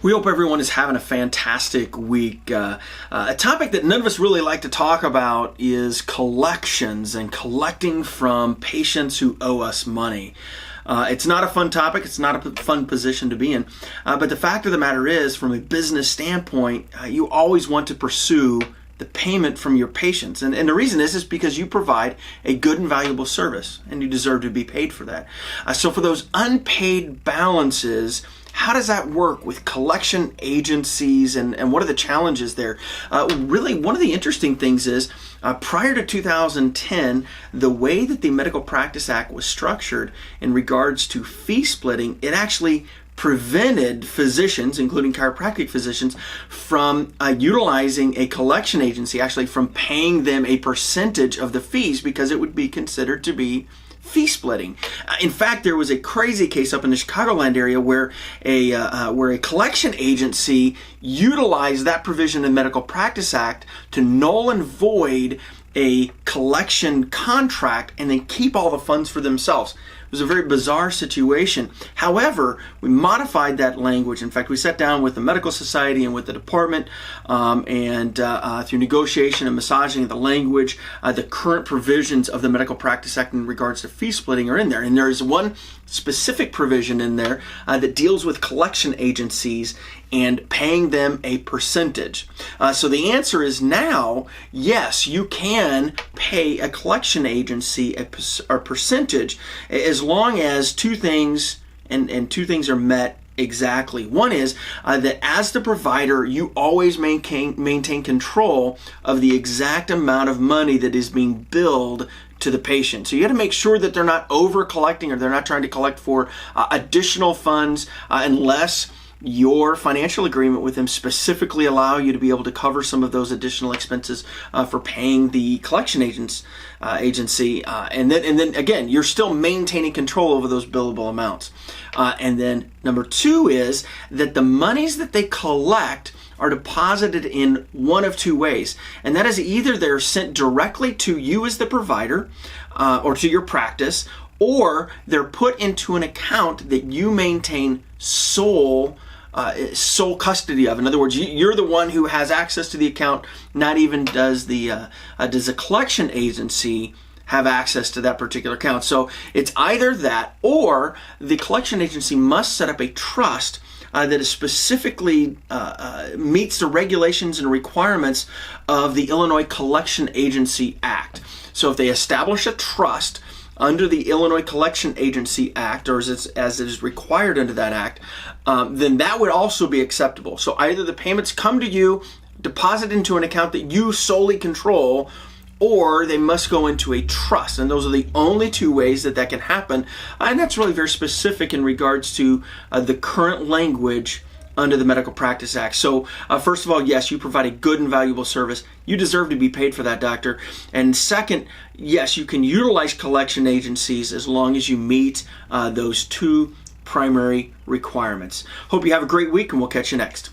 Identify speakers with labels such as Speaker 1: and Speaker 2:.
Speaker 1: We hope everyone is having a fantastic week. A topic that none of us really like to talk about is collections and collecting from patients who owe us money. It's not a fun topic. It's not a fun position to be in. But the fact of the matter is, from a business standpoint, you always want to pursue the payment from your patients. And the reason is because you provide a good and valuable service, and you deserve to be paid for that. So for those unpaid balances, how does that work with collection agencies, and what are the challenges there? Really, one of the interesting things is prior to 2010, the way that the Medical Practice Act was structured in regards to fee splitting, it actually prevented physicians, including chiropractic physicians, from utilizing a collection agency, actually from paying them a percentage of the fees, because it would be considered to be fee splitting. In fact, there was a crazy case up in the Chicagoland area where a collection agency utilized that provision in the Medical Practice Act to null and void a collection contract and then keep all the funds for themselves. It was a very bizarre situation. However, we modified that language. In fact, we sat down with the medical society and with the department, and through negotiation and massaging of the language, the current provisions of the Medical Practice Act in regards to fee splitting are in there. And there is one specific provision in there that deals with collection agencies and paying them a percentage. So the answer is now, yes, you can pay a collection agency a percentage as long as two things are met exactly. One is that as the provider, you always maintain control of the exact amount of money that is being billed to the patient. So you got to make sure that they're not over collecting, or they're not trying to collect for additional funds unless your financial agreement with them specifically allow you to be able to cover some of those additional expenses for paying the collection agency. And then again, you're still maintaining control over those billable amounts. And then number two is that the monies that they collect are deposited in one of two ways. And that is either they're sent directly to you as the provider or to your practice, or they're put into an account that you maintain sole custody of. In other words, you're the one who has access to the account. Not even does the collection agency have access to that particular account. So it's either that, or the collection agency must set up a trust that is specifically meets the regulations and requirements of the Illinois Collection Agency Act. So if they establish a trust under the Illinois Collection Agency Act, or as it is required under that act, then that would also be acceptable. So either the payments come to you, deposit into an account that you solely control, or they must go into a trust. And those are the only two ways that can happen. And that's really very specific in regards to the current language under the Medical Practice Act. So first of all, yes, you provide a good and valuable service. You deserve to be paid for that, doctor. And second, yes, you can utilize collection agencies as long as you meet those two primary requirements. Hope you have a great week, and we'll catch you next.